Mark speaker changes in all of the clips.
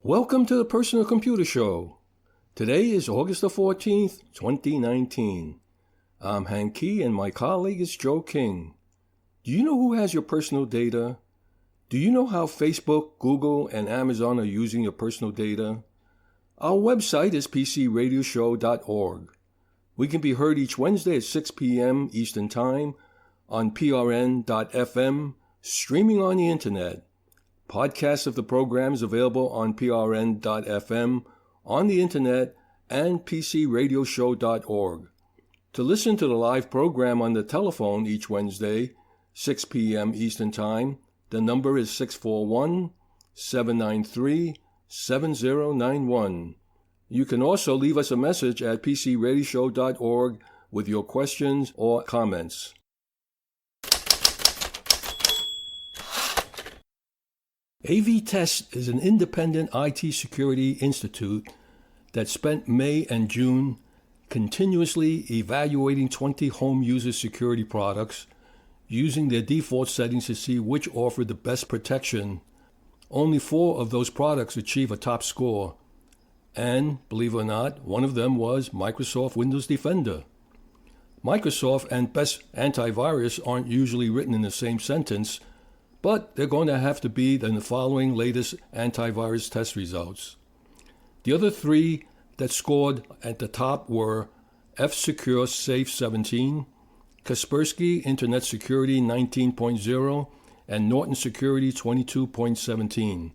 Speaker 1: Welcome to the Personal Computer Show. Today is August the 14th, 2019. I'm Hank Key and my colleague is Joe King. Do you know who has your personal data? Do you know how Facebook, Google, and Amazon are using your personal data? Our website is pcradioshow.org. We can be heard each Wednesday at 6 p.m. Eastern Time on prn.fm, streaming on the internet. Podcasts of the program is available on prn.fm, on the internet, and pcradioshow.org. To listen to the live program on the telephone each Wednesday, 6 p.m. Eastern Time, the number is 641-793-7091. You can also leave us a message at pcradioshow.org with your questions or comments. AV-Test is an independent IT security institute that spent May and June continuously evaluating 20 home user security products, using their default settings to see which offered the best protection. Only 4 of those products achieve a top score, and, believe it or not, one of them was Microsoft Windows Defender. Microsoft and best antivirus aren't usually written in the same sentence, but they're going to have to be in the following latest antivirus test results. The other 3 that scored at the top were F-Secure Safe 17, Kaspersky Internet Security 19.0, and Norton Security 22.17.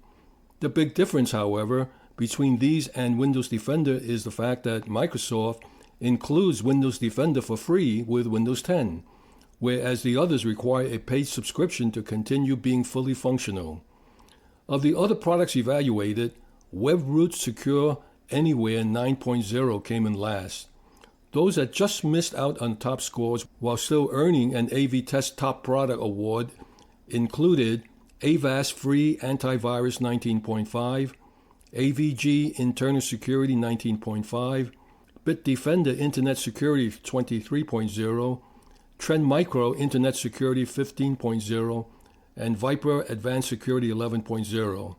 Speaker 1: The big difference, however, between these and Windows Defender is the fact that Microsoft includes Windows Defender for free with Windows 10, whereas the others require a paid subscription to continue being fully functional. Of the other products evaluated, WebRoot Secure Anywhere 9.0 came in last. Those that just missed out on top scores while still earning an AV-Test Top Product Award included Avast Free Antivirus 19.5, AVG Internal Security 19.5, Bitdefender Internet Security 23.0, Trend Micro Internet Security 15.0, and Viper Advanced Security 11.0.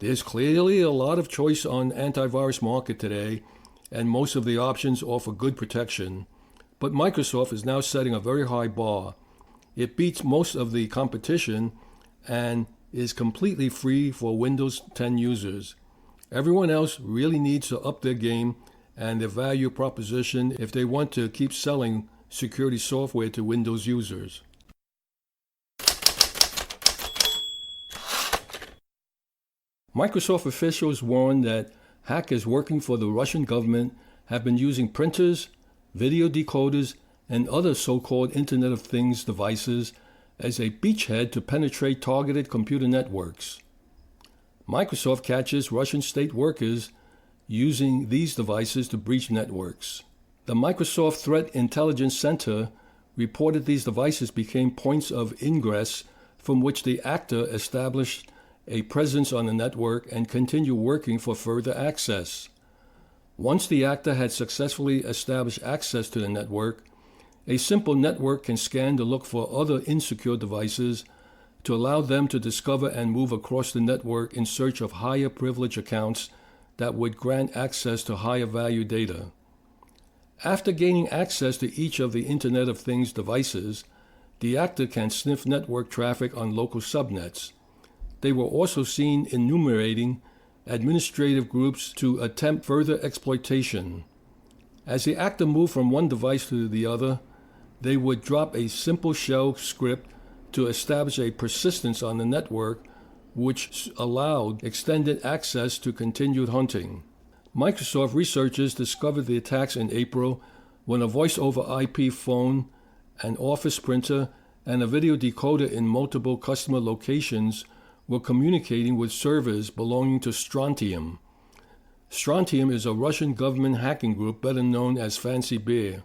Speaker 1: There's clearly a lot of choice on antivirus market today, and most of the options offer good protection. But Microsoft is now setting a very high bar. It beats most of the competition and is completely free for Windows 10 users. Everyone else really needs to up their game and their value proposition if they want to keep selling security software to Windows users. Microsoft officials warned that hackers working for the Russian government have been using printers, video decoders, and other so-called Internet of Things devices as a beachhead to penetrate targeted computer networks. Microsoft catches Russian state workers using these devices to breach networks. The Microsoft Threat Intelligence Center reported these devices became points of ingress from which the actor established a presence on the network and continued working for further access. Once the actor had successfully established access to the network, a simple network can scan to look for other insecure devices to allow them to discover and move across the network in search of higher privilege accounts that would grant access to higher value data. After gaining access to each of the Internet of Things devices, the actor can sniff network traffic on local subnets. They were also seen enumerating administrative groups to attempt further exploitation. As the actor moved from one device to the other, they would drop a simple shell script to establish a persistence on the network, which allowed extended access to continued hunting. Microsoft researchers discovered the attacks in April when a voice-over IP phone, an office printer, and a video decoder in multiple customer locations were communicating with servers belonging to Strontium. Strontium is a Russian government hacking group better known as Fancy Bear.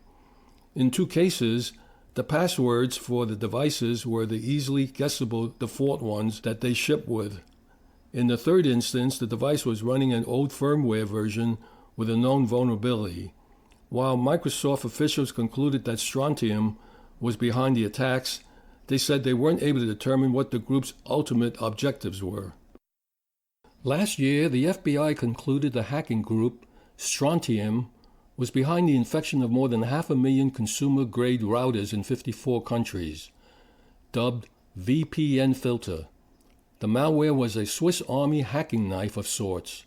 Speaker 1: In 2 cases, the passwords for the devices were the easily guessable default ones that they ship with. In the 3rd instance, the device was running an old firmware version with a known vulnerability. While Microsoft officials concluded that Strontium was behind the attacks, they said they weren't able to determine what the group's ultimate objectives were. Last year, the FBI concluded the hacking group, Strontium, was behind the infection of more than 500,000 consumer-grade routers in 54 countries, dubbed VPN Filter. The malware was a Swiss Army hacking knife of sorts.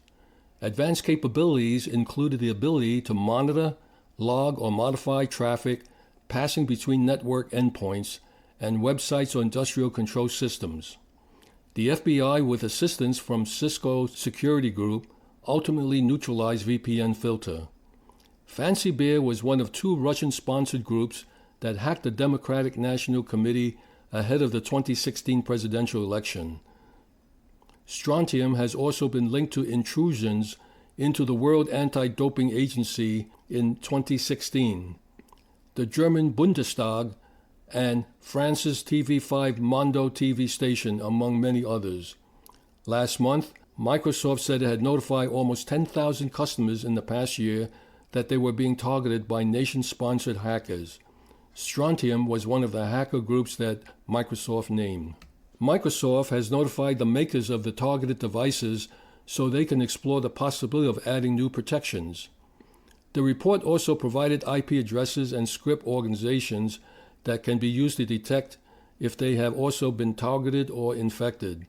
Speaker 1: Advanced capabilities included the ability to monitor, log, or modify traffic passing between network endpoints and websites or industrial control systems. The FBI, with assistance from Cisco Security Group, ultimately neutralized VPN Filter. Fancy Bear was one of two Russian-sponsored groups that hacked the Democratic National Committee ahead of the 2016 presidential election. Strontium has also been linked to intrusions into the World Anti-Doping Agency in 2016, the German Bundestag, and France's TV5 Mondo TV station, among many others. Last month, Microsoft said it had notified almost 10,000 customers in the past year that they were being targeted by nation-sponsored hackers. Strontium was one of the hacker groups that Microsoft named. Microsoft has notified the makers of the targeted devices so they can explore the possibility of adding new protections. The report also provided IP addresses and script organizations that can be used to detect if they have also been targeted or infected.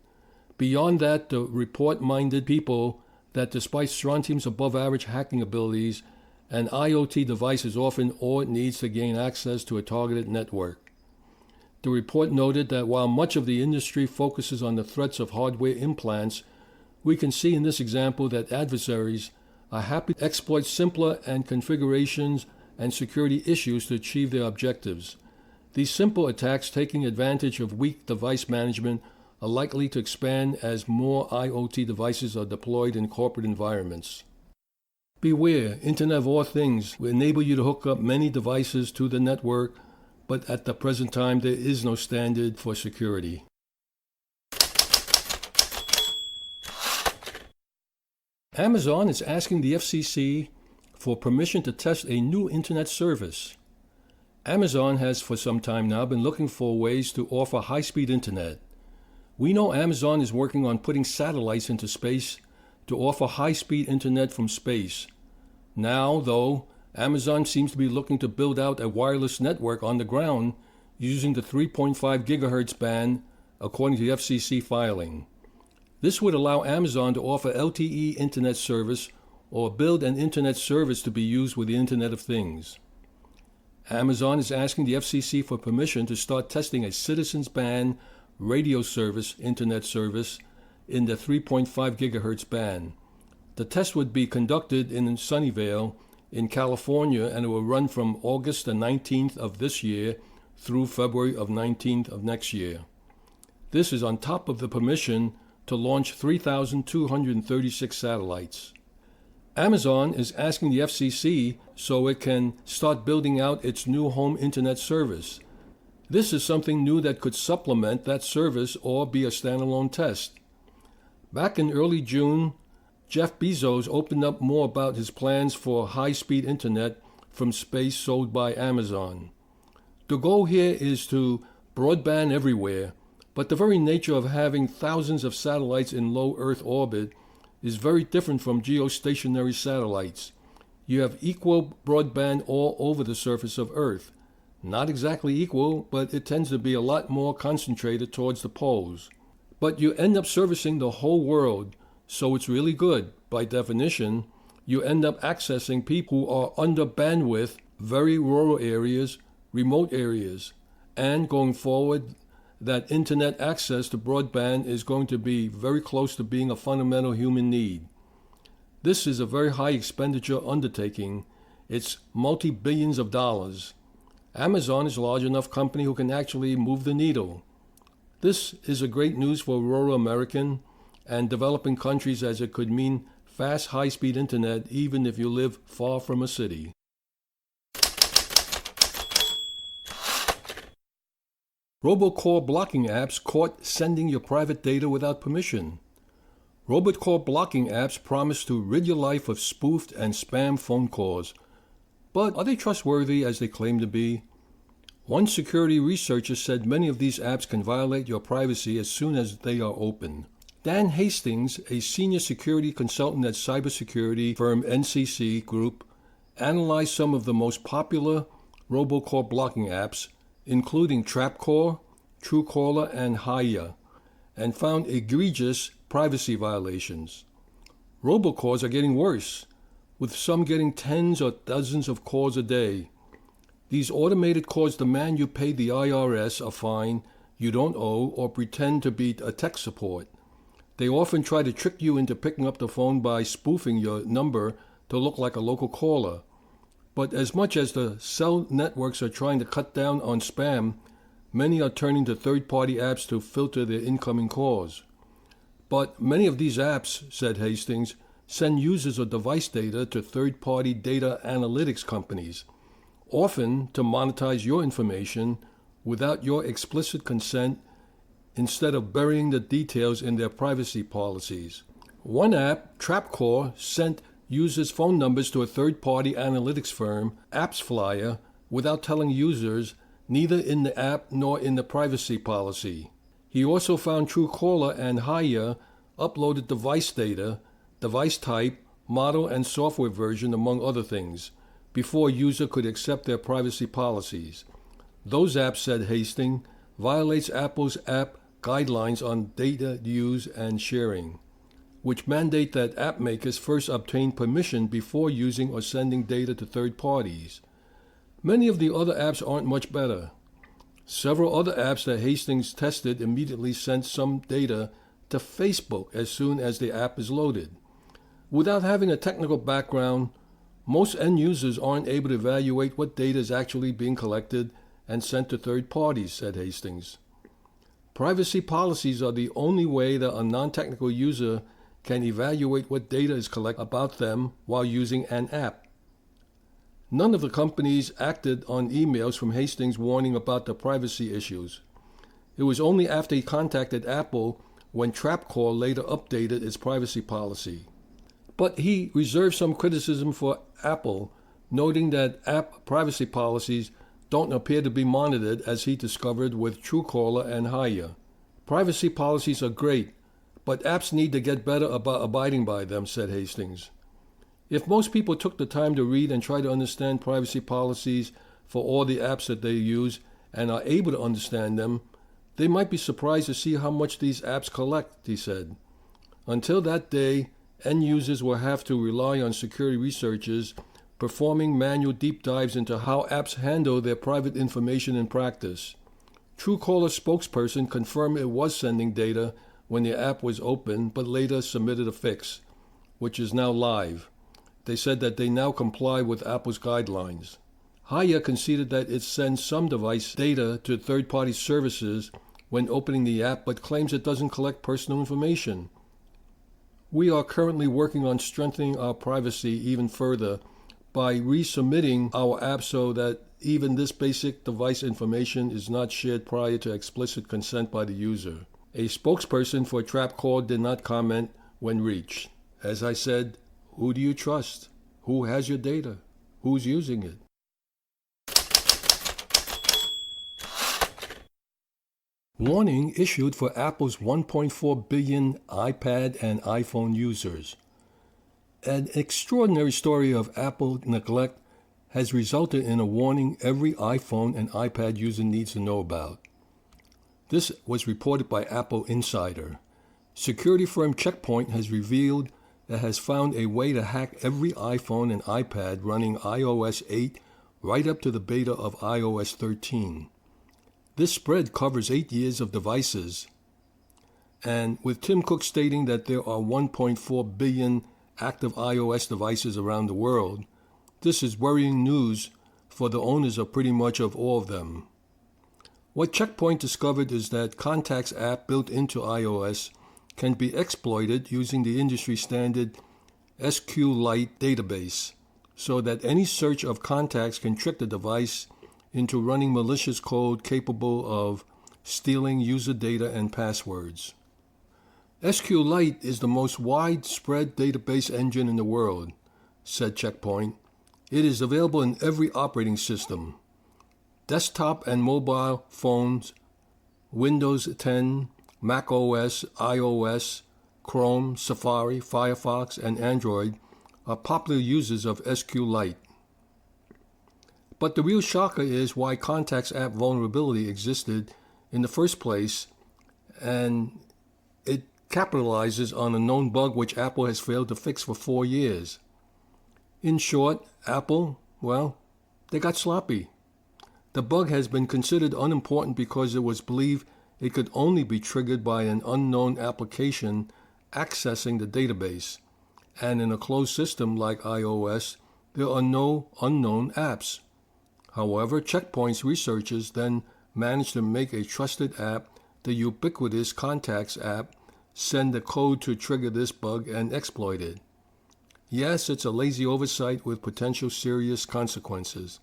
Speaker 1: Beyond that, the report minded people that despite Strontium's above-average hacking abilities, an IoT device is often all it needs to gain access to a targeted network. The report noted that while much of the industry focuses on the threats of hardware implants, we can see in this example that adversaries are happy to exploit simpler and configurations and security issues to achieve their objectives. These simple attacks, taking advantage of weak device management, are likely to expand as more IoT devices are deployed in corporate environments. Beware, Internet of All Things will enable you to hook up many devices to the network, but at the present time there is no standard for security. Amazon is asking the FCC for permission to test a new Internet service. Amazon has for some time now been looking for ways to offer high-speed Internet. We know Amazon is working on putting satellites into space to offer high-speed Internet from space. Now, though, Amazon seems to be looking to build out a wireless network on the ground using the 3.5 gigahertz band, according to the FCC filing. This would allow Amazon to offer LTE Internet service or build an Internet service to be used with the Internet of Things. Amazon is asking the FCC for permission to start testing a citizens band radio service, Internet service, in the 3.5 gigahertz band. The test would be conducted in Sunnyvale in California, and it will run from August the 19th of this year through February of 19th of next year. This is on top of the permission to launch 3,236 satellites. Amazon is asking the FCC so it can start building out its new home Internet service. This is something new that could supplement that service or be a standalone test. Back in early June, Jeff Bezos opened up more about his plans for high-speed Internet from space sold by Amazon. The goal here is to broadband everywhere, but the very nature of having thousands of satellites in low Earth orbit is very different from geostationary satellites. You have equal broadband all over the surface of Earth. Not exactly equal, but it tends to be a lot more concentrated towards the poles. But you end up servicing the whole world, so it's really good. By definition, you end up accessing people who are under bandwidth, very rural areas, remote areas, and going forward, that internet access to broadband is going to be very close to being a fundamental human need. This is a very high expenditure undertaking. It's multi-billions of dollars. Amazon is a large enough company who can actually move the needle. This is a great news for rural American and developing countries, as it could mean fast, high-speed internet even if you live far from a city. Robocall blocking apps caught sending your private data without permission. Robocall blocking apps promise to rid your life of spoofed and spam phone calls. But are they trustworthy as they claim to be? One security researcher said many of these apps can violate your privacy as soon as they are open. Dan Hastings, a senior security consultant at cybersecurity firm NCC Group, analyzed some of the most popular robocall blocking apps, including TrapCall, Truecaller, and Hiya, and found egregious privacy violations. Robocalls are getting worse, with some getting tens or dozens of calls a day. These automated calls demand you pay the IRS a fine you don't owe or pretend to be a tech support. They often try to trick you into picking up the phone by spoofing your number to look like a local caller. But as much as the cell networks are trying to cut down on spam, many are turning to third-party apps to filter their incoming calls. But many of these apps, said Hastings, send users or device data to third-party data analytics companies, often to monetize your information without your explicit consent instead of burying the details in their privacy policies. One app, TrapCall, sent users' phone numbers to a third-party analytics firm, AppsFlyer, without telling users, neither in the app nor in the privacy policy. He also found Truecaller and Hiya uploaded device data, device type, model, and software version, among other things, before a user could accept their privacy policies. Those apps, said Hastings, violates Apple's app guidelines on data use and sharing, which mandate that app makers first obtain permission before using or sending data to third parties. Many of the other apps aren't much better. Several other apps that Hastings tested immediately sent some data to Facebook as soon as the app is loaded. Without having a technical background, most end users aren't able to evaluate what data is actually being collected and sent to third parties, said Hastings. Privacy policies are the only way that a non-technical user can evaluate what data is collected about them while using an app. None of the companies acted on emails from Hastings warning about the privacy issues. It was only after he contacted Apple when TrapCall later updated its privacy policy. But he reserved some criticism for Apple, noting that app privacy policies don't appear to be monitored, as he discovered with Truecaller and Hiya. Privacy policies are great, but apps need to get better about abiding by them, said Hastings. If most people took the time to read and try to understand privacy policies for all the apps that they use and are able to understand them, they might be surprised to see how much these apps collect, he said. Until that day, end users will have to rely on security researchers performing manual deep dives into how apps handle their private information in practice. Truecaller spokesperson confirmed it was sending data when the app was open, but later submitted a fix, which is now live. They said that they now comply with Apple's guidelines. Hiya conceded that it sends some device data to third-party services when opening the app, but claims it doesn't collect personal information. We are currently working on strengthening our privacy even further by resubmitting our app so that even this basic device information is not shared prior to explicit consent by the user. A spokesperson for TrapCall did not comment when reached. As I said, who do you trust? Who has your data? Who's using it? Warning issued for Apple's 1.4 billion iPad and iPhone users. An extraordinary story of Apple neglect has resulted in a warning every iPhone and iPad user needs to know about. This was reported by Apple Insider. Security firm Check Point has revealed that has found a way to hack every iPhone and iPad running iOS 8 right up to the beta of iOS 13. This spread covers 8 years of devices, and with Tim Cook stating that there are 1.4 billion active iOS devices around the world, this is worrying news for the owners of pretty much of all of them. What Check Point discovered is that Contacts app built into iOS can be exploited using the industry standard SQLite database, so that any search of contacts can trick the device into running malicious code capable of stealing user data and passwords. SQLite is the most widespread database engine in the world, said Check Point. It is available in every operating system: desktop and mobile phones, Windows 10, Mac OS, iOS, Chrome, Safari, Firefox, and Android are popular users of SQLite. But the real shocker is why Contacts app vulnerability existed in the first place, and it capitalizes on a known bug which Apple has failed to fix for 4 years. In short, Apple, well, they got sloppy. The bug has been considered unimportant because it was believed it could only be triggered by an unknown application accessing the database. And in a closed system like iOS, there are no unknown apps. However, Checkpoint's researchers then managed to make a trusted app, the ubiquitous Contacts app, send the code to trigger this bug and exploit it. Yes, it's a lazy oversight with potential serious consequences.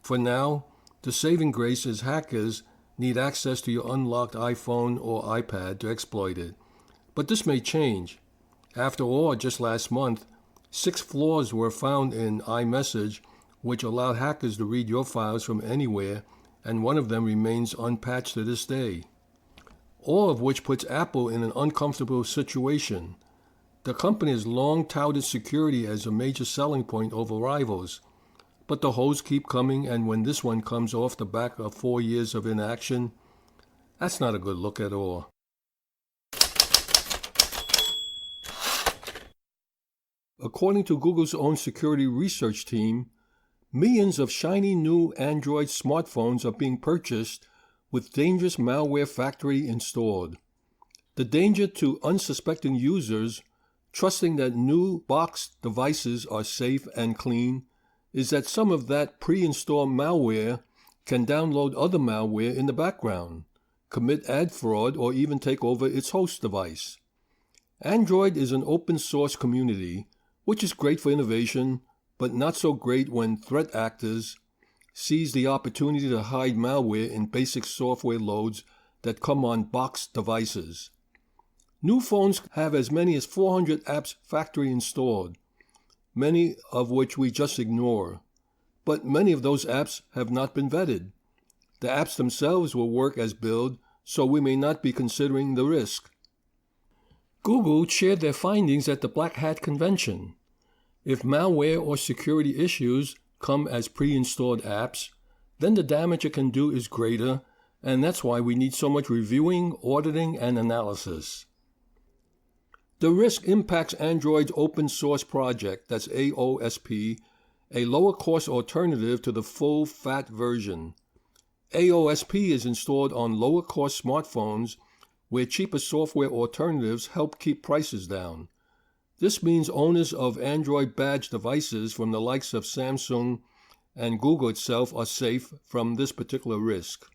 Speaker 1: For now, the saving grace is hackers need access to your unlocked iPhone or iPad to exploit it. But this may change. After all, just last month, 6 flaws were found in iMessage which allowed hackers to read your files from anywhere, and one of them remains unpatched to this day. All of which puts Apple in an uncomfortable situation. The company has long touted security as a major selling point over rivals, but the holes keep coming, and when this one comes off the back of 4 years of inaction, that's not a good look at all. According to Google's own security research team, millions of shiny new Android smartphones are being purchased with dangerous malware factory installed. The danger to unsuspecting users trusting that new boxed devices are safe and clean is that some of that pre-installed malware can download other malware in the background, commit ad fraud, or even take over its host device. Android is an open source community, which is great for innovation, but not so great when threat actors seize the opportunity to hide malware in basic software loads that come on boxed devices. New phones have as many as 400 apps factory installed, many of which we just ignore. But many of those apps have not been vetted. The apps themselves will work as build, so we may not be considering the risk. Google shared their findings at the Black Hat convention. If malware or security issues come as pre-installed apps, then the damage it can do is greater, and that's why we need so much reviewing, auditing, and analysis. The risk impacts Android's open source project, that's AOSP, a lower cost alternative to the full fat version. AOSP is installed on lower cost smartphones where cheaper software alternatives help keep prices down. This means owners of Android badge devices from the likes of Samsung and Google itself are safe from this particular risk.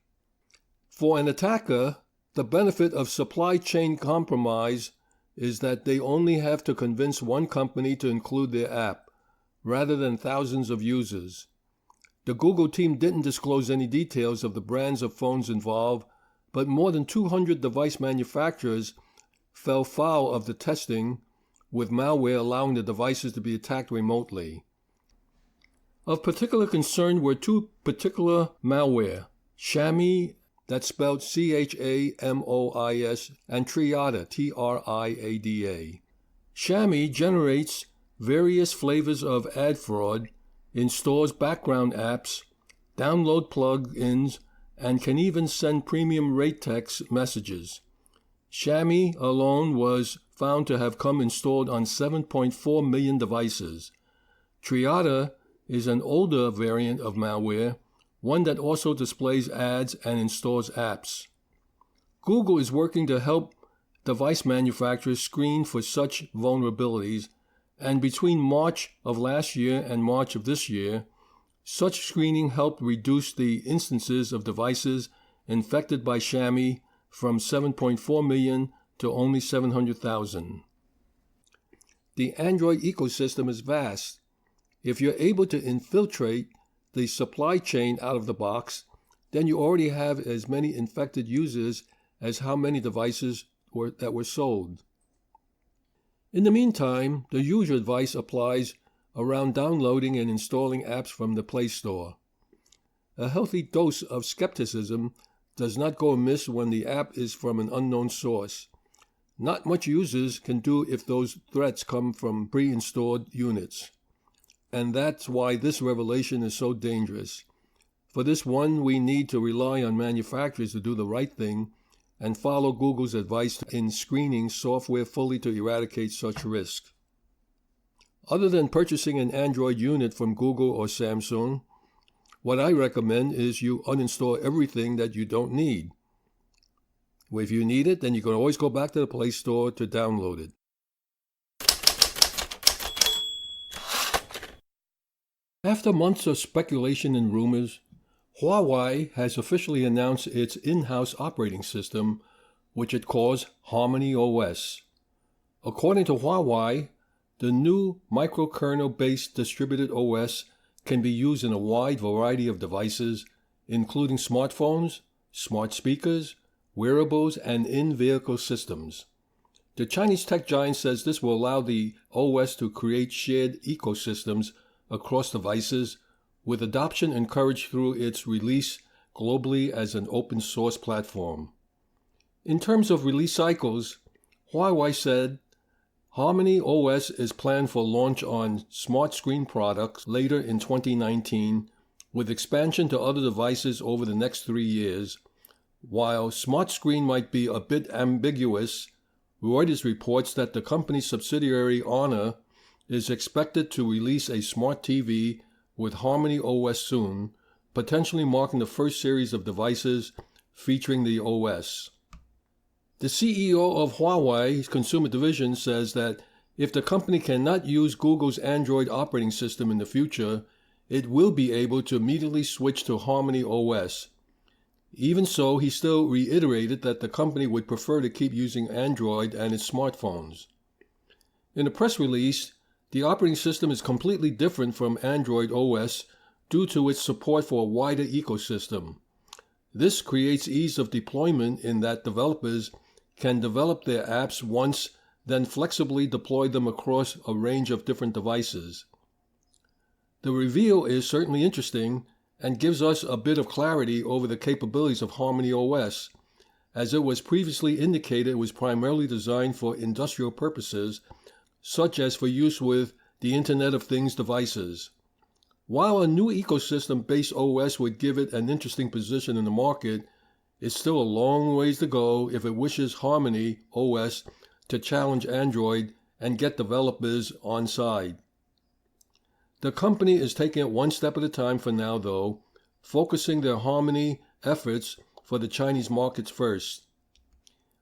Speaker 1: For an attacker, the benefit of supply chain compromise is that they only have to convince one company to include their app, rather than thousands of users. The Google team didn't disclose any details of the brands of phones involved, but more than 200 device manufacturers fell foul of the testing, with malware allowing the devices to be attacked remotely. Of particular concern were 2 particular malware, Chamy, that's spelled Chamois, and Triada, Triada. Chamy generates various flavors of ad fraud, installs background apps, download plugins, and can even send premium rate text messages. Chamy alone was found to have come installed on 7.4 million devices. Triada is an older variant of malware, one that also displays ads and installs apps. Google is working to help device manufacturers screen for such vulnerabilities, and between March of last year and March of this year, such screening helped reduce the instances of devices infected by Chamy from 7.4 million to only 700,000. The Android ecosystem is vast. If you're able to infiltrate the supply chain out of the box, then you already have as many infected users as how many devices that were sold. In the meantime, the usual advice applies around downloading and installing apps from the Play Store. A healthy dose of skepticism does not go amiss when the app is from an unknown source. not much users can do if those threats come from pre-installed units. And that's why this revelation is so dangerous. For this one, we need to rely on manufacturers to do the right thing and follow Google's advice in screening software fully to eradicate such risk. Other than purchasing an Android unit from Google or Samsung, what I recommend is you uninstall everything that you don't need. If you need it, then you can always go back to the Play Store to download it. After months of speculation and rumors, Huawei has officially announced its in-house operating system, which it calls Harmony OS. According to Huawei, the new microkernel-based distributed OS can be used in a wide variety of devices, including smartphones, smart speakers, wearables, and in-vehicle systems. The Chinese tech giant says this will allow the OS to create shared ecosystems across devices, with adoption encouraged through its release globally as an open source platform. In terms of release cycles, Huawei said Harmony OS is planned for launch on smart screen products later in 2019, with expansion to other devices over the next 3 years. While smart screen might be a bit ambiguous, Reuters reports that the company's subsidiary Honor is expected to release a smart TV with Harmony OS soon, potentially marking the first series of devices featuring the OS. The CEO of Huawei's consumer division says that if the company cannot use Google's Android operating system in the future, it will be able to immediately switch to Harmony OS. Even so, he still reiterated that the company would prefer to keep using Android and its smartphones. In a press release, the operating system is completely different from Android OS due to its support for a wider ecosystem. This creates ease of deployment in that developers can develop their apps once, then flexibly deploy them across a range of different devices. The reveal is certainly interesting and gives us a bit of clarity over the capabilities of Harmony OS. As it was previously indicated, it was primarily designed for industrial purposes, such as for use with the Internet of Things devices. While a new ecosystem-based OS would give it an interesting position in the market, it's still a long ways to go if it wishes Harmony OS to challenge Android and get developers on side. The company is taking it one step at a time for now, though, focusing their Harmony efforts for the Chinese markets first.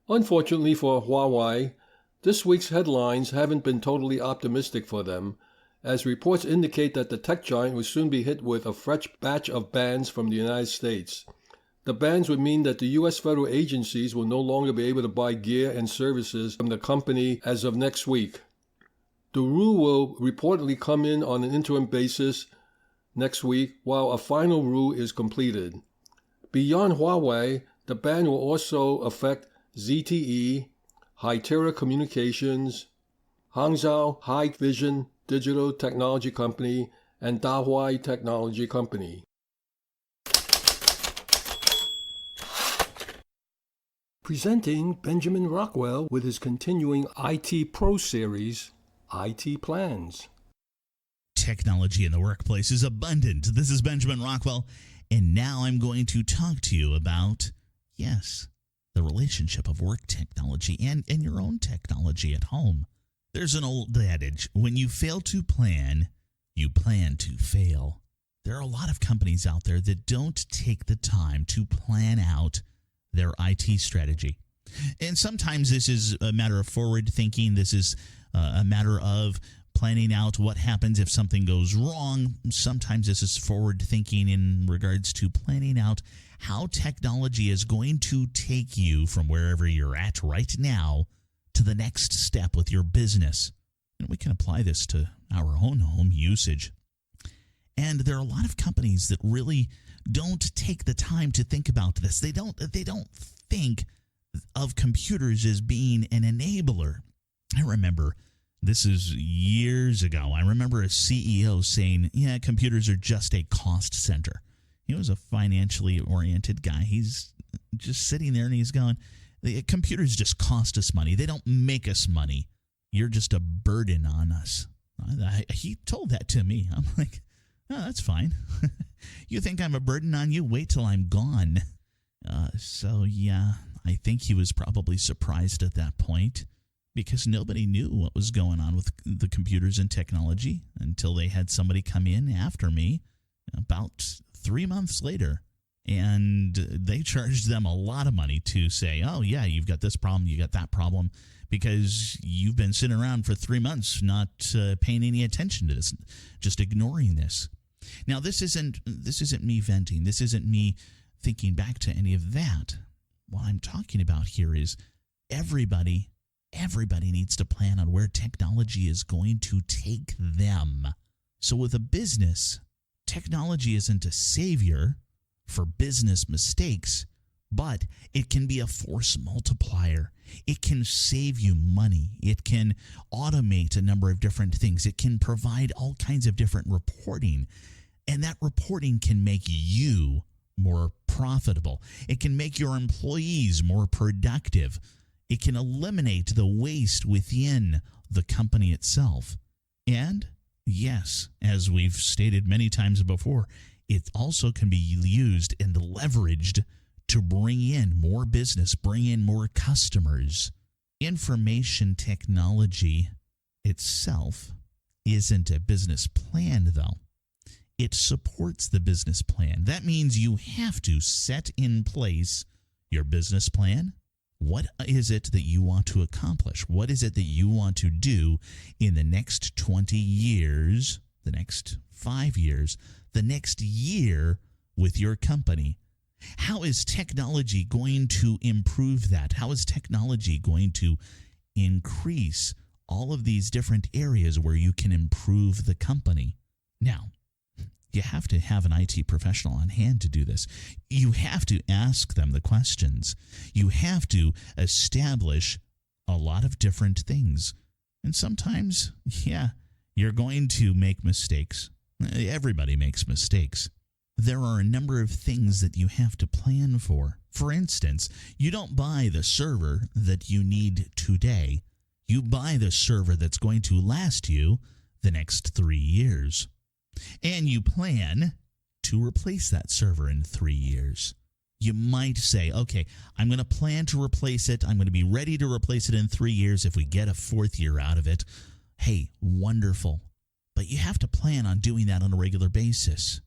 Speaker 1: Unfortunately for Huawei, this week's headlines haven't been totally optimistic for them, as reports indicate that the tech giant will soon be hit with a fresh batch of bans from the United States. The bans would mean that the U.S. federal agencies will no longer be able to buy gear and services from the company as of next week. The rule will reportedly come in on an interim basis next week, while a final rule is completed. Beyond Huawei, the ban will also affect ZTE, Hytera Communications, Hangzhou Hikvision Digital Technology Company, and Dahua Technology Company. Presenting Benjamin Rockwell with his continuing IT Pro series, IT Plans.
Speaker 2: Technology in the workplace is abundant. This is Benjamin Rockwell, and now I'm going to talk to you about, yes, the relationship of work technology and your own technology at home. There's an old adage, when you fail to plan, you plan to fail. There are a lot of companies out there that don't take the time to plan out their IT strategy. And sometimes this is a matter of forward thinking. This is a matter of planning out what happens if something goes wrong. Sometimes this is forward thinking in regards to planning out how technology is going to take you from wherever you're at right now to the next step with your business. And we can apply this to our own home usage. And there are a lot of companies that really don't take the time to think about this. They don't think of computers as being an enabler. I remember, this is years ago, I remember a CEO saying, yeah, computers are just a cost center. He was a financially oriented guy. He's just sitting there and he's going, The computers just cost us money. They don't make us money. You're just a burden on us. He told that to me. I'm like, oh, that's fine. You think I'm a burden on you? Wait till I'm gone. So, yeah, I think he was probably surprised at that point because nobody knew what was going on with the computers and technology until they had somebody come in after me about 3 months later. And they charged them a lot of money to say, oh, yeah, you've got this problem, you got that problem, because you've been sitting around for 3 months not paying any attention to this, just ignoring this. Now, this isn't me venting. This isn't me thinking back to any of that. What I'm talking about here is everybody needs to plan on where technology is going to take them. So with a business, technology isn't a savior for business mistakes, but it can be a force multiplier. It can save you money. It can automate a number of different things. It can provide all kinds of different reporting, and that reporting can make you more profitable. It can make your employees more productive. It can eliminate the waste within the company itself. And yes, as we've stated many times before, it also can be used and leveraged to bring in more business, bring in more customers. Information technology itself isn't a business plan, though. It supports the business plan. That means you have to set in place your business plan. What is it that you want to accomplish? What is it that you want to do in the next 20 years, the next 5 years, the next year with your company? How is technology going to improve that? How is technology going to increase all of these different areas where you can improve the company? Now, you have to have an IT professional on hand to do this. You have to ask them the questions. You have to establish a lot of different things. And sometimes, yeah, you're going to make mistakes. Everybody makes mistakes. There are a number of things that you have to plan for. For instance, you don't buy the server that you need today. You buy the server that's going to last you the next 3 years. And you plan to replace that server in 3 years. You might say, okay, I'm going to plan to replace it. I'm going to be ready to replace it in 3 years if we get a 4th year out of it. Hey, wonderful. But you have to plan on doing that on a regular basis.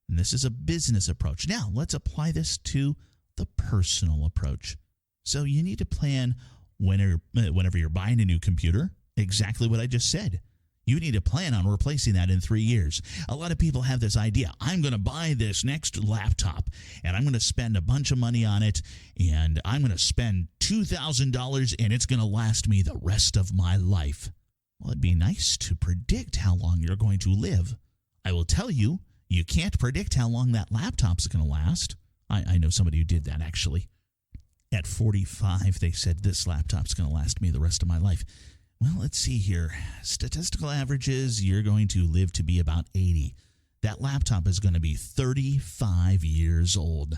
Speaker 2: And this is a business approach. Now, let's apply this to the personal approach. So you need to plan whenever you're buying a new computer, exactly what I just said. You need to plan on replacing that in 3 years. A lot of people have this idea. I'm going to buy this next laptop, and I'm going to spend a bunch of money on it, and I'm going to spend $2,000, and it's going to last me the rest of my life. Well, it'd be nice to predict how long you're going to live. I will tell you, you can't predict how long that laptop's going to last. I know somebody who did that, actually. At 45, they said, this laptop's going to last me the rest of my life. Well, let's see here. Statistical averages, you're going to live to be about 80. That laptop is going to be 35 years old.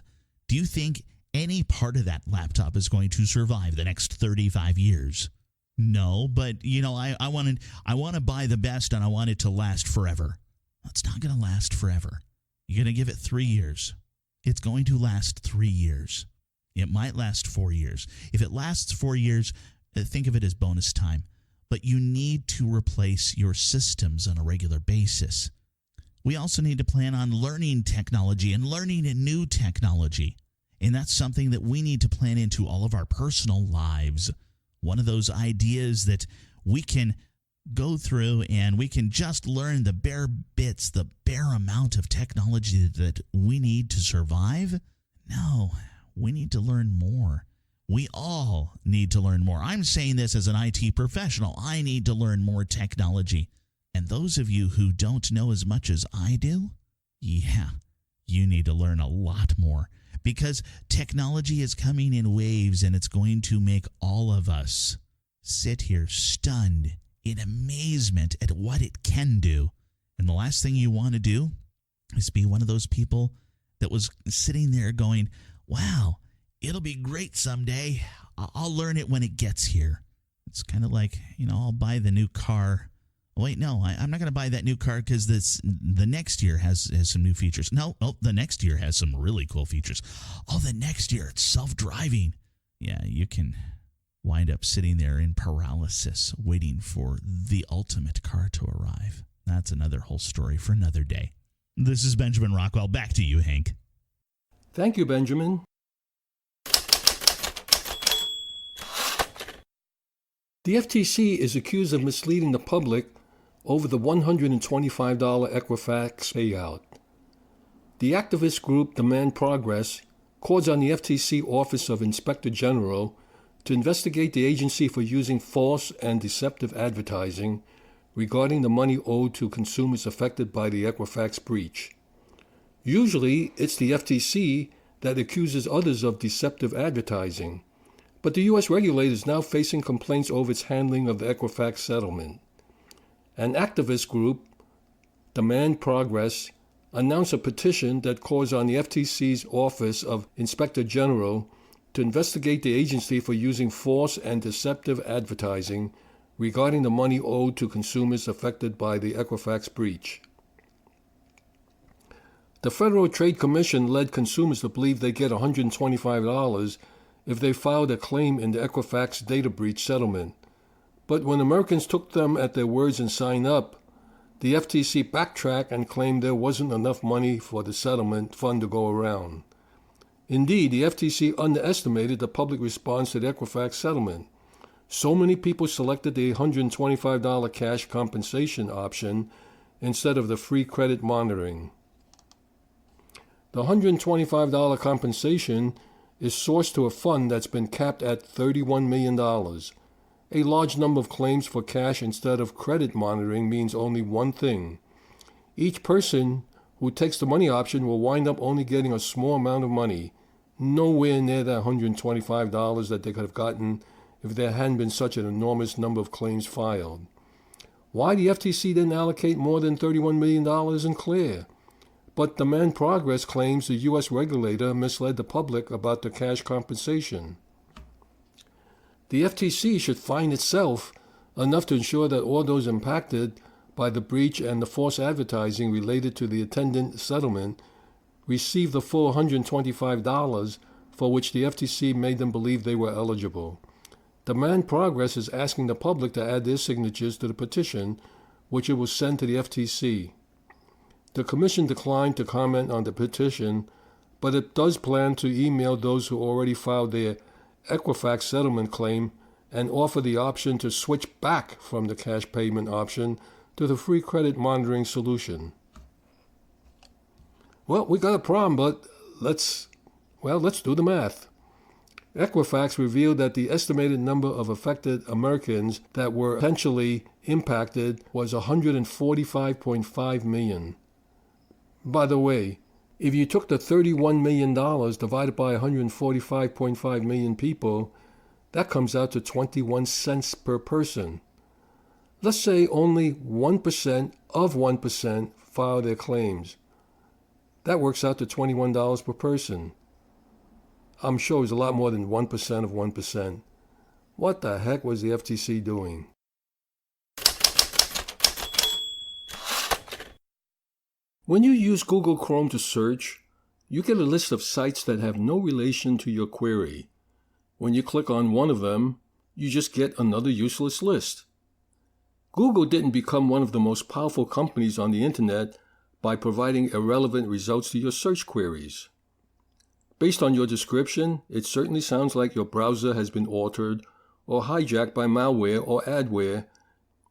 Speaker 2: Do you think any part of that laptop is going to survive the next 35 years? No, but, I want to buy the best, and I want it to last forever. It's not going to last forever. You're going to give it 3 years. It's going to last 3 years. It might last 4 years. If it lasts 4 years, think of it as bonus time. But you need to replace your systems on a regular basis. We also need to plan on learning technology and learning new technology. And that's something that we need to plan into all of our personal lives. One of those ideas that we can go through and we can just learn the bare bits, the bare amount of technology that we need to survive. No, we need to learn more. We all need to learn more. I'm saying this as an IT professional. I need to learn more technology. And those of you who don't know as much as I do, yeah, you need to learn a lot more. Because technology is coming in waves, and it's going to make all of us sit here stunned in amazement at what it can do. And the last thing you want to do is be one of those people that was sitting there going, wow, it'll be great someday. I'll learn it when it gets here. It's kind of like, I'll buy the new car. Wait, no, I'm not going to buy that new car because the next year has some new features. No, the next year has some really cool features. Oh, the next year it's self-driving. Yeah, you can wind up sitting there in paralysis waiting for the ultimate car to arrive. That's another whole story for another day. This is Benjamin Rockwell. Back to you, Hank.
Speaker 1: Thank you, Benjamin. The FTC is accused of misleading the public over the $125 Equifax payout. The activist group Demand Progress calls on the FTC Office of Inspector General to investigate the agency for using false and deceptive advertising regarding the money owed to consumers affected by the Equifax breach. Usually, it's the FTC that accuses others of deceptive advertising, but the U.S. regulator is now facing complaints over its handling of the Equifax settlement. An activist group, Demand Progress, announced a petition that calls on the FTC's Office of Inspector General to investigate the agency for using false and deceptive advertising regarding the money owed to consumers affected by the Equifax breach. The Federal Trade Commission led consumers to believe they get $125 if they filed a claim in the Equifax data breach settlement. But when Americans took them at their words and signed up, the FTC backtracked and claimed there wasn't enough money for the settlement fund to go around. Indeed, the FTC underestimated the public response to the Equifax settlement. So many people selected the $125 cash compensation option instead of the free credit monitoring. The $125 compensation is sourced to a fund that's been capped at $31 million. A large number of claims for cash instead of credit monitoring means only one thing. Each person who takes the money option will wind up only getting a small amount of money, nowhere near that $125 that they could have gotten if there hadn't been such an enormous number of claims filed. Why the FTC didn't allocate more than $31 million isn't clear. But Demand Progress claims the U.S. regulator misled the public about the cash compensation. The FTC should fine itself enough to ensure that all those impacted by the breach and the false advertising related to the attendant settlement receive the full $125 for which the FTC made them believe they were eligible. Demand Progress is asking the public to add their signatures to the petition, which it will send to the FTC. The Commission declined to comment on the petition, but it does plan to email those who already filed their Equifax settlement claim and offer the option to switch back from the cash payment option to the free credit monitoring solution. Well, we got a problem, but let's do the math. Equifax revealed that the estimated number of affected Americans that were potentially impacted was 145.5 million. By the way, if you took the $31 million divided by 145.5 million people, that comes out to 21 cents per person. Let's say only 1% of 1% file their claims. That works out to $21 per person. I'm sure it's a lot more than 1% of 1%. What the heck was the FTC doing? When you use Google Chrome to search, you get a list of sites that have no relation to your query. When you click on one of them, you just get another useless list. Google didn't become one of the most powerful companies on the internet by providing irrelevant results to your search queries. Based on your description, it certainly sounds like your browser has been altered or hijacked by malware or adware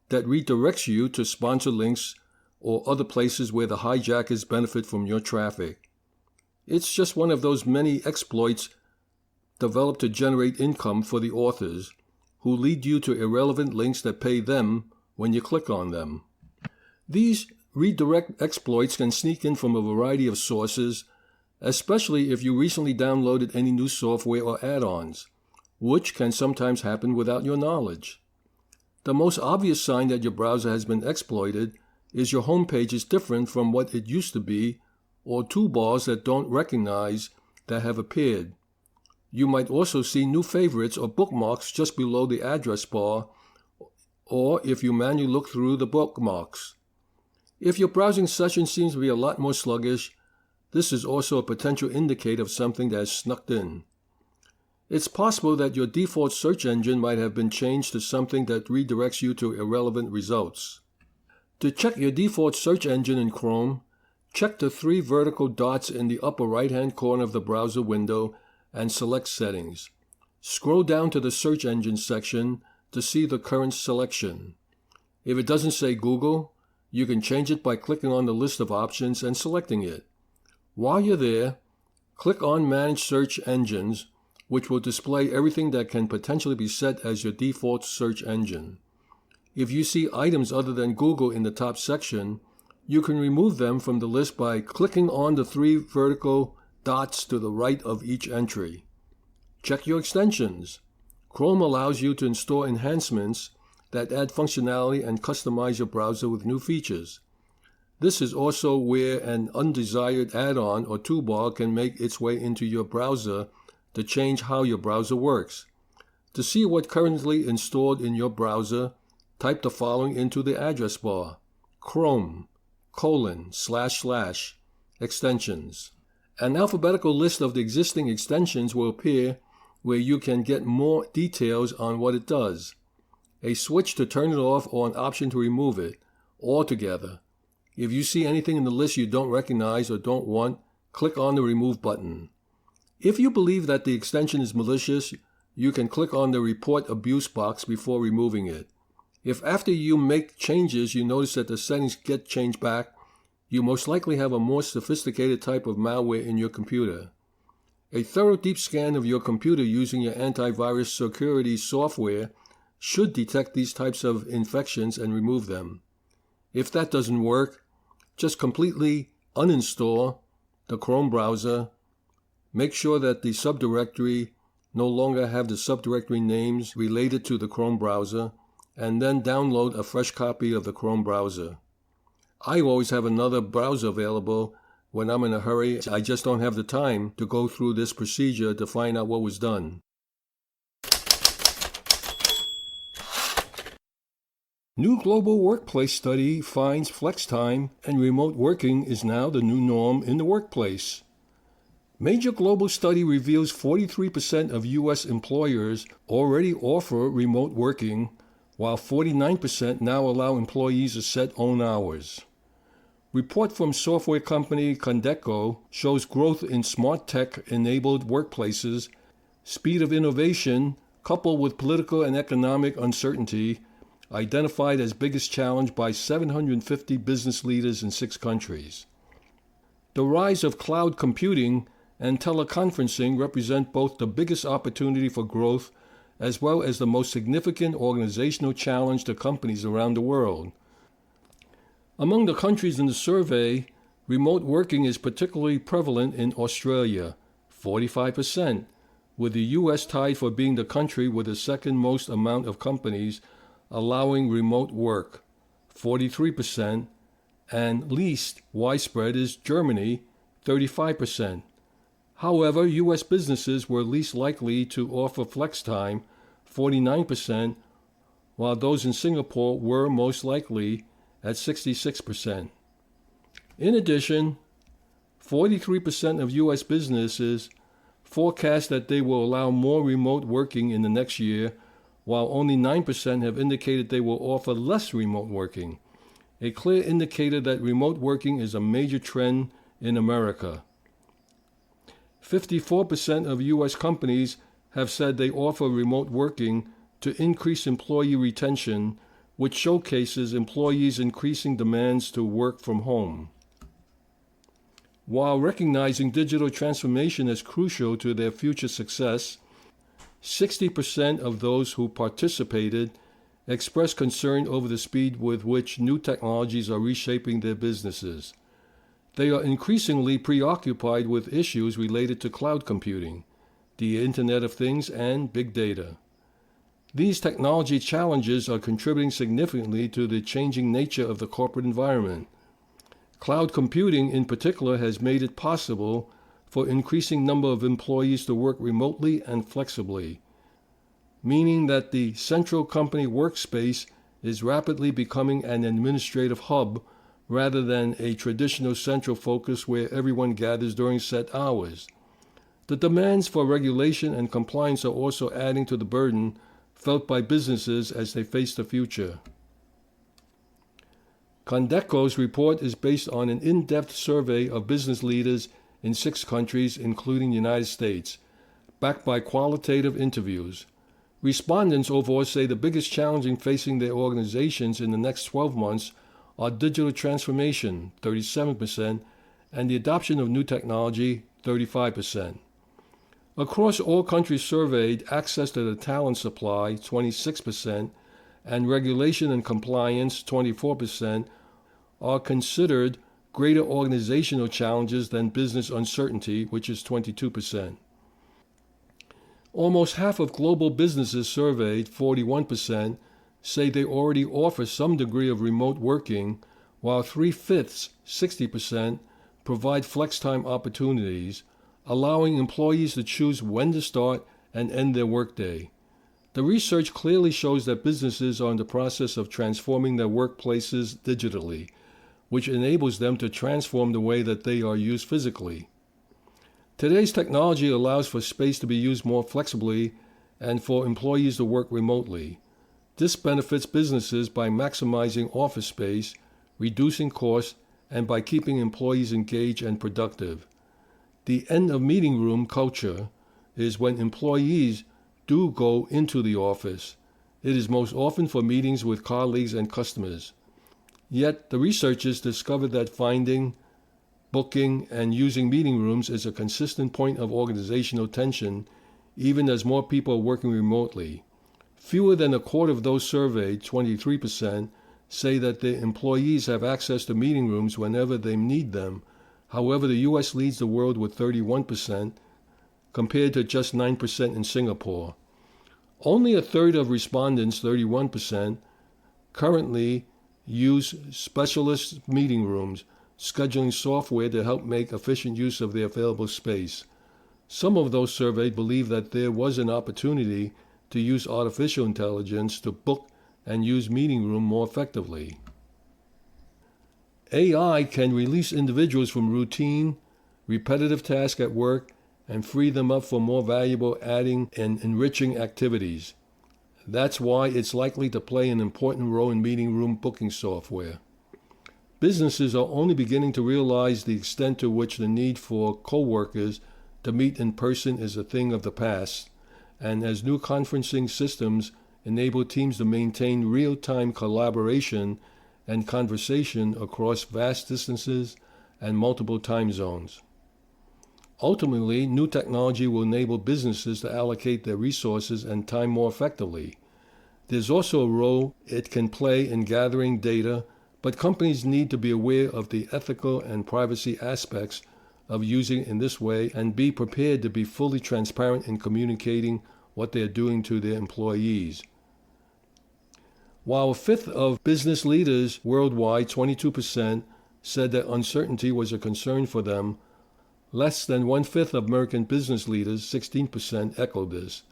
Speaker 1: that redirects you to sponsor links or other places where the hijackers benefit from your traffic. It's just one of those many exploits developed to generate income for the authors, who lead you to irrelevant links that pay them when you click on them. These redirect exploits can sneak in from a variety of sources, especially if you recently downloaded any new software or add-ons, which can sometimes happen without your knowledge. The most obvious sign that your browser has been exploited is your homepage is different from what it used to be, or toolbars that don't recognize that have appeared. You might also see new favorites or bookmarks just below the address bar, or if you manually look through the bookmarks. If your browsing session seems to be a lot more sluggish, this is also a potential indicator of something that has snuck in. It's possible that your default search engine might have been changed to something that redirects you to irrelevant results. To check your default search engine in Chrome, check the 3 vertical dots in the upper right-hand corner of the browser window and select Settings. Scroll down to the Search Engine section to see the current selection. If it doesn't say Google, you can change it by clicking on the list of options and selecting it. While you're there, click on Manage Search Engines, which will display everything that can potentially be set as your default search engine. If you see items other than Google in the top section, you can remove them from the list by clicking on the 3 vertical dots to the right of each entry. Check your extensions. Chrome allows you to install enhancements that add functionality and customize your browser with new features. This is also where an undesired add-on or toolbar can make its way into your browser to change how your browser works. To see what's currently installed in your browser, type the following into the address bar: chrome://extensions. An alphabetical list of the existing extensions will appear where you can get more details on what it does. A switch to turn it off or an option to remove it altogether. If you see anything in the list you don't recognize or don't want, click on the Remove button. If you believe that the extension is malicious, you can click on the Report Abuse box before removing it. If after you make changes you notice that the settings get changed back, you most likely have a more sophisticated type of malware in your computer. A thorough deep scan of your computer using your antivirus security software should detect these types of infections and remove them. If that doesn't work, just completely uninstall the Chrome browser. Make sure that the subdirectory no longer have the subdirectory names related to the Chrome browser, and then download a fresh copy of the Chrome browser. I always have another browser available when I'm in a hurry. I just don't have the time to go through this procedure to find out what was done. New global workplace study finds flex time and remote working is now the new norm in the workplace. Major global study reveals 43% of U.S. employers already offer remote working, while 49% now allow employees to set own hours. Report from software company Condeco shows growth in smart tech-enabled workplaces, speed of innovation, coupled with political and economic uncertainty, identified as biggest challenge by 750 business leaders in 6 countries. The rise of cloud computing and teleconferencing represent both the biggest opportunity for growth as well as the most significant organizational challenge to companies around the world. Among the countries in the survey, remote working is particularly prevalent in Australia, 45%, with the U.S. tied for being the country with the second most amount of companies allowing remote work, 43%, and least widespread is Germany, 35%. However, U.S. businesses were least likely to offer flex time, 49%, while those in Singapore were most likely at 66%. In addition, 43% of U.S. businesses forecast that they will allow more remote working in the next year, while only 9% have indicated they will offer less remote working, a clear indicator that remote working is a major trend in America. 54% of U.S. companies have said they offer remote working to increase employee retention, which showcases employees' increasing demands to work from home. While recognizing digital transformation as crucial to their future success, 60% of those who participated expressed concern over the speed with which new technologies are reshaping their businesses. They are increasingly preoccupied with issues related to cloud computing, the Internet of Things, and big data. These technology challenges are contributing significantly to the changing nature of the corporate environment. Cloud computing in particular has made it possible for increasing number of employees to work remotely and flexibly, meaning that the central company workspace is rapidly becoming an administrative hub rather than a traditional central focus where everyone gathers during set hours. The demands for regulation and compliance are also adding to the burden felt by businesses as they face the future. Condeco's report is based on an in-depth survey of business leaders in 6 countries, including the United States, backed by qualitative interviews. Respondents overall say the biggest challenge facing their organizations in the next 12 months are digital transformation, 37%, and the adoption of new technology, 35%. Across all countries surveyed, access to the talent supply, 26%, and regulation and compliance, 24%, are considered greater organizational challenges than business uncertainty, which is 22%. Almost half of global businesses surveyed, 41%, say they already offer some degree of remote working, while 3/5, 60%, provide flex time opportunities, allowing employees to choose when to start and end their workday. The research clearly shows that businesses are in the process of transforming their workplaces digitally, which enables them to transform the way that they are used physically. Today's technology allows for space to be used more flexibly and for employees to work remotely. This benefits businesses by maximizing office space, reducing costs, and by keeping employees engaged and productive. The end of meeting room culture is when employees do go into the office. It is most often for meetings with colleagues and customers. Yet, the researchers discovered that finding, booking, and using meeting rooms is a consistent point of organizational tension, even as more people are working remotely. Fewer than a quarter of those surveyed, 23%, say that their employees have access to meeting rooms whenever they need them. However, the U.S. leads the world with 31%, compared to just 9% in Singapore. Only a third of respondents, 31%, currently use specialist meeting rooms, scheduling software to help make efficient use of their available space. Some of those surveyed believe that there was an opportunity to use artificial intelligence to book and use meeting room more effectively. AI can release individuals from routine, repetitive tasks at work and free them up for more valuable adding and enriching activities. That's why it's likely to play an important role in meeting room booking software. Businesses are only beginning to realize the extent to which the need for co-workers to meet in person is a thing of the past, and as new conferencing systems enable teams to maintain real-time collaboration and conversation across vast distances and multiple time zones. Ultimately, new technology will enable businesses to allocate their resources and time more effectively. There's also a role it can play in gathering data, but companies need to be aware of the ethical and privacy aspects of using it in this way and be prepared to be fully transparent in communicating what they're doing to their employees. While a fifth of business leaders worldwide, 22%, said that uncertainty was a concern for them, less than 1/5 of American business leaders, 16%, echoed this.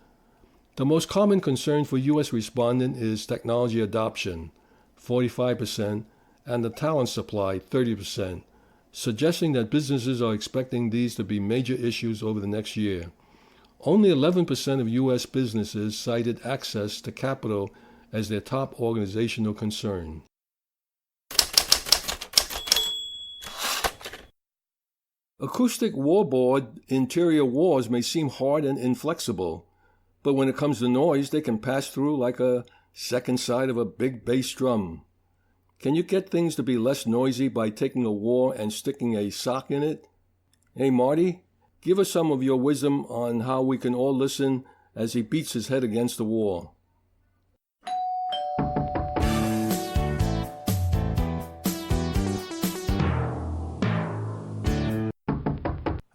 Speaker 1: The most common concern for U.S. respondent is technology adoption, 45%, and the talent supply, 30%, suggesting that businesses are expecting these to be major issues over the next year. Only 11% of U.S. businesses cited access to capital as their top organizational concern. Acoustic wallboard interior walls may seem hard and inflexible, but when it comes to noise, they can pass through like a second side of a big bass drum. Can you get things to be less noisy by taking a wall and sticking a sock in it? Hey, Marty, give us some of your wisdom on how we can all listen as he beats his head against the wall.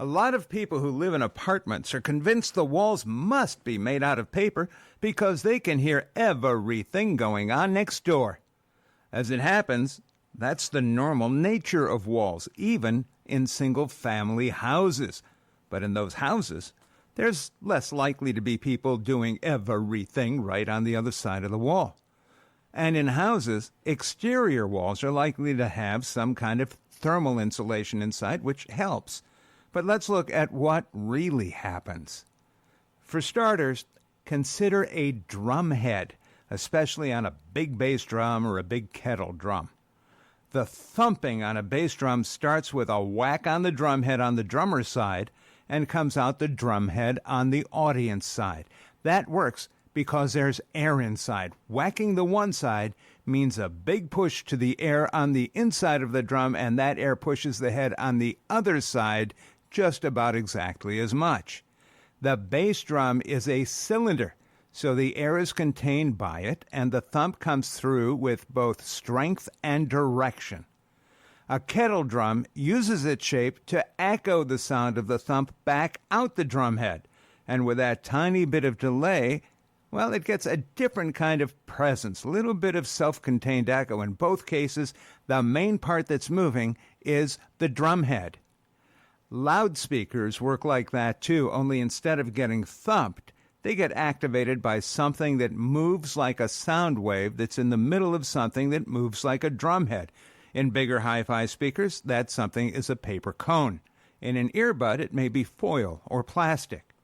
Speaker 3: A lot of people who live in apartments are convinced the walls must be made out of paper because they can hear everything going on next door. As it happens, that's the normal nature of walls, even in single-family houses. But in those houses, there's less likely to be people doing everything right on the other side of the wall. And in houses, exterior walls are likely to have some kind of thermal insulation inside, which helps. But let's look at what really happens. For starters, consider a drum head, especially on a big bass drum or a big kettle drum. The thumping on a bass drum starts with a whack on the drum head on the drummer's side and comes out the drum head on the audience side. That works because there's air inside. Whacking the one side means a big push to the air on the inside of the drum, and that air pushes the head on the other side just about exactly as much. The bass drum is a cylinder, so the air is contained by it, and the thump comes through with both strength and direction. A kettle drum uses its shape to echo the sound of the thump back out the drum head, and with that tiny bit of delay, well, it gets a different kind of presence, a little bit of self-contained echo. In both cases, the main part that's moving is the drum head. Loudspeakers work like that too, only instead of getting thumped, they get activated by something that moves like a sound wave that's in the middle of something that moves like a drum head. In bigger hi-fi speakers, that something is a paper cone. In an earbud, it may be foil or plastic.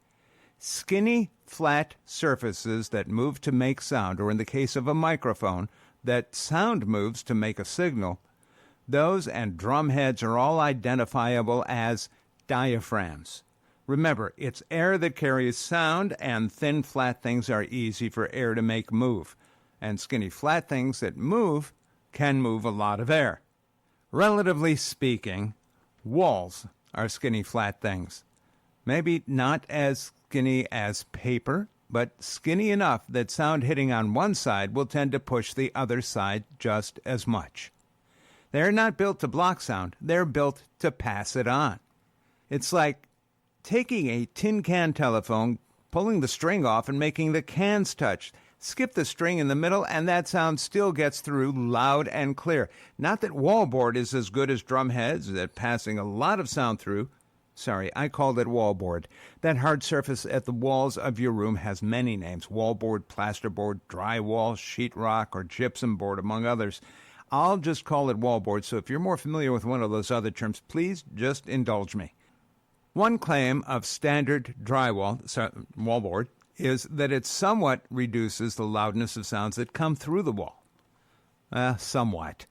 Speaker 3: Skinny, flat surfaces that move to make sound, or in the case of a microphone, that sound moves to make a signal, those and drum heads are all identifiable as diaphragms. Remember, it's air that carries sound, and thin, flat things are easy for air to make move. And skinny, flat things that move can move a lot of air. Relatively speaking, walls are skinny, flat things. Maybe not as skinny as paper, but skinny enough that sound hitting on one side will tend to push the other side just as much. They're not built to block sound, they're built to pass it on. It's like taking a tin can telephone, pulling the string off and making the cans touch. Skip the string in the middle, and that sound still gets through loud and clear. Not that wallboard is as good as drum heads at passing a lot of sound through. Sorry, I called it wallboard. That hard surface at the walls of your room has many names: wallboard, plasterboard, drywall, sheetrock, or gypsum board, among others. I'll just call it wallboard, so if you're more familiar with one of those other terms, please just indulge me. One claim of standard wallboard is that it somewhat reduces the loudness of sounds that come through the wall. Somewhat.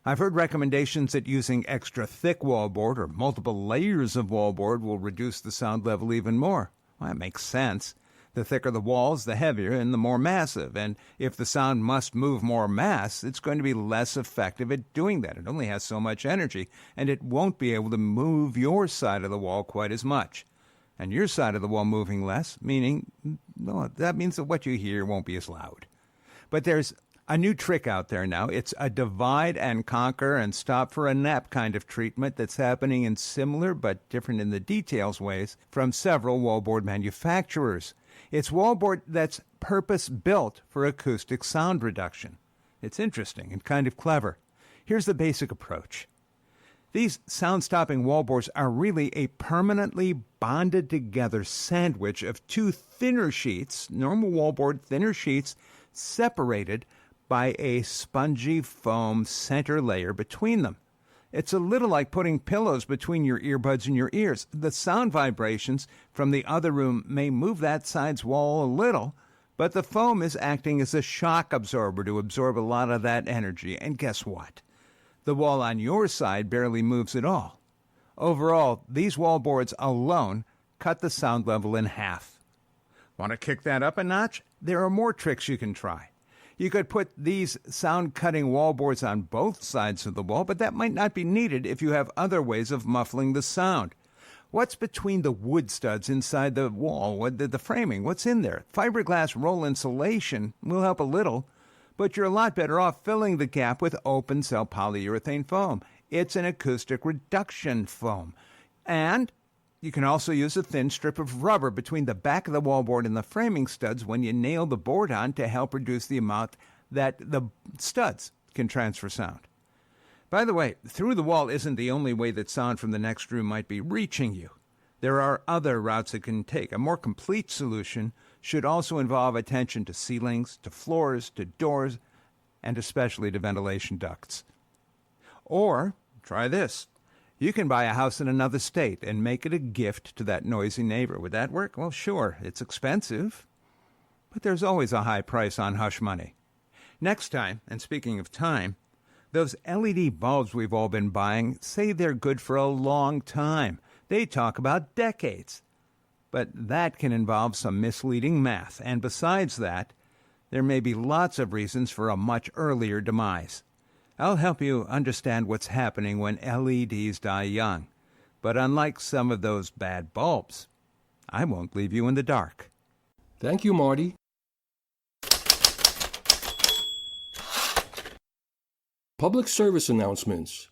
Speaker 3: I've heard recommendations that using extra thick wallboard or multiple layers of wallboard will reduce the sound level even more. Well, that makes sense. The thicker the walls, the heavier and the more massive. And if the sound must move more mass, it's going to be less effective at doing that. It only has so much energy, and it won't be able to move your side of the wall quite as much. And your side of the wall moving less, that means that what you hear won't be as loud. But there's a new trick out there now. It's a divide and conquer and stop for a nap kind of treatment that's happening in similar but different in the details ways from several wallboard manufacturers. It's wallboard that's purpose-built for acoustic sound reduction. It's interesting and kind of clever. Here's the basic approach. These sound-stopping wallboards are really a permanently bonded together sandwich of two thinner sheets, normal wallboard thinner sheets, separated by a spongy foam center layer between them. It's a little like putting pillows between your earbuds and your ears. The sound vibrations from the other room may move that side's wall a little, but the foam is acting as a shock absorber to absorb a lot of that energy. And guess what? The wall on your side barely moves at all. Overall, these wallboards alone cut the sound level in half. Want to kick that up a notch? There are more tricks you can try. You could put these sound-cutting wallboards on both sides of the wall, but that might not be needed if you have other ways of muffling the sound. What's between the wood studs inside the wall, the framing? What's in there? Fiberglass roll insulation will help a little, but you're a lot better off filling the gap with open-cell polyurethane foam. It's an acoustic reduction foam. And you can also use a thin strip of rubber between the back of the wallboard and the framing studs when you nail the board on to help reduce the amount that the studs can transfer sound. By the way, through the wall isn't the only way that sound from the next room might be reaching you. There are other routes it can take. A more complete solution should also involve attention to ceilings, to floors, to doors, and especially to ventilation ducts. Or, try this. You can buy a house in another state and make it a gift to that noisy neighbor. Would that work? Well, sure, it's expensive, but there's always a high price on hush money. Next time, and speaking of time, those LED bulbs we've all been buying say they're good for a long time. They talk about decades. But that can involve some misleading math, and besides that, there may be lots of reasons for a much earlier demise. I'll help you understand what's happening when LEDs die young. But unlike some of those bad bulbs, I won't leave you in the dark.
Speaker 1: Thank you, Marty. Public service announcements.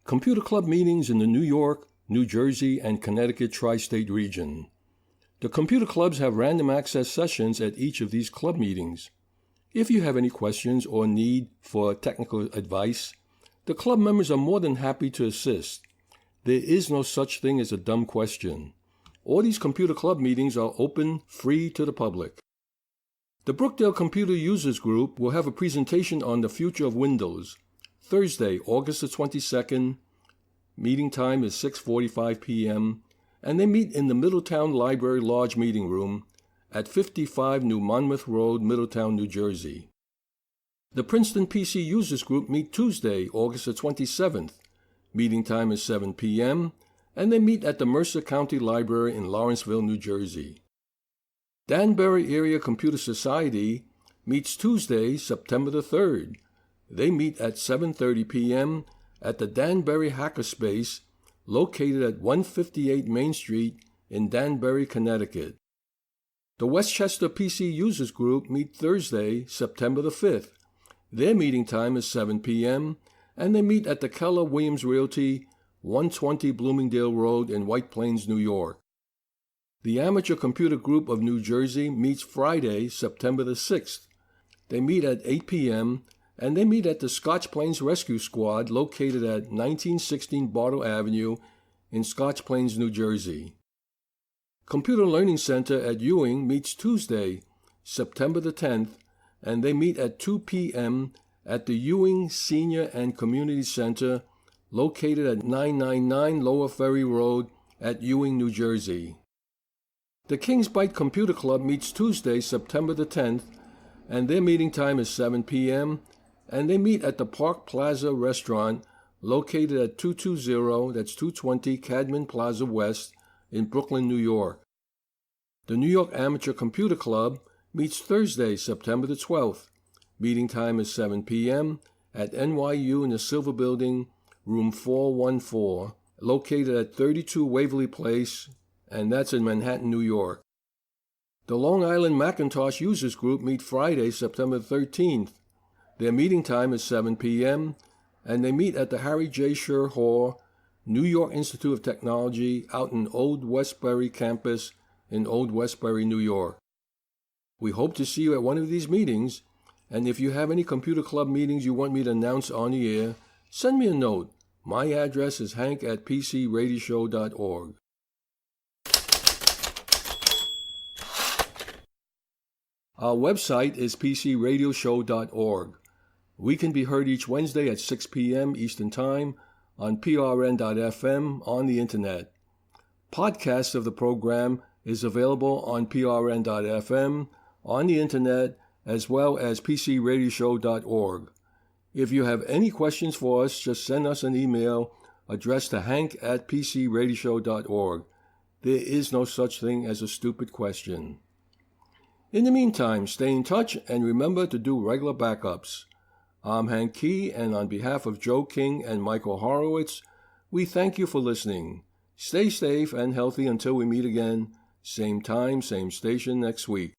Speaker 1: Computer Club meetings in the New York, New Jersey, and Connecticut tri-state region. The computer clubs have random access sessions at each of these club meetings. If you have any questions or need for technical advice, the club members are more than happy to assist. There is no such thing as a dumb question. All these computer club meetings are open, free to the public. The Brookdale Computer Users Group will have a presentation on the future of Windows, Thursday, August the 22nd. Meeting time is 6:45 p.m., and they meet in the Middletown Library Large Meeting Room at 55 New Monmouth Road, Middletown, New Jersey. The Princeton PC Users Group meet Tuesday, August the 27th. Meeting time is 7 p.m., and they meet at the Mercer County Library in Lawrenceville, New Jersey. Danbury Area Computer Society meets Tuesday, September the 3rd. They meet at 7:30 p.m. at the Danbury Hackerspace, located at 158 Main Street in Danbury, Connecticut. The Westchester PC Users Group meet Thursday, September the 5th. Their meeting time is 7 p.m., and they meet at the Keller Williams Realty, 120 Bloomingdale Road in White Plains, New York. The Amateur Computer Group of New Jersey meets Friday, September the 6th. They meet at 8 p.m., and they meet at the Scotch Plains Rescue Squad, located at 1916 Bartle Avenue in Scotch Plains, New Jersey. Computer Learning Center at Ewing meets Tuesday, September the 10th, and they meet at 2 p.m. at the Ewing Senior and Community Center, located at 999 Lower Ferry Road at Ewing, New Jersey. The Kings Bite Computer Club meets Tuesday, September the 10th, and their meeting time is 7 p.m., and they meet at the Park Plaza Restaurant, located at 220 Cadman Plaza West in Brooklyn, New York. The New York Amateur Computer Club meets Thursday, September the 12th. Meeting time is 7 p.m. at NYU in the Silver Building, room 414, located at 32 Waverly Place, and that's in Manhattan, New York. The Long Island Macintosh Users Group meet Friday, September 13th. Their meeting time is 7 p.m., and they meet at the Harry J. Scher Hall, New York Institute of Technology, out in Old Westbury campus in Old Westbury, New York. We hope to see you at one of these meetings, and if you have any computer club meetings you want me to announce on the air, send me a note. My address is hank@pcradioshow.org. Our website is pcradioshow.org. We can be heard each Wednesday at 6 p.m. Eastern Time on prn.fm on the Internet. Podcasts of the program is available on prn.fm on the Internet as well as pcradioshow.org. If you have any questions for us, just send us an email addressed to hank@pcradioshow.org. There is no such thing as a stupid question. In the meantime, stay in touch and remember to do regular backups. I'm Hank Key, and on behalf of Joe King and Michael Horowitz, we thank you for listening. Stay safe and healthy until we meet again, same time, same station next week.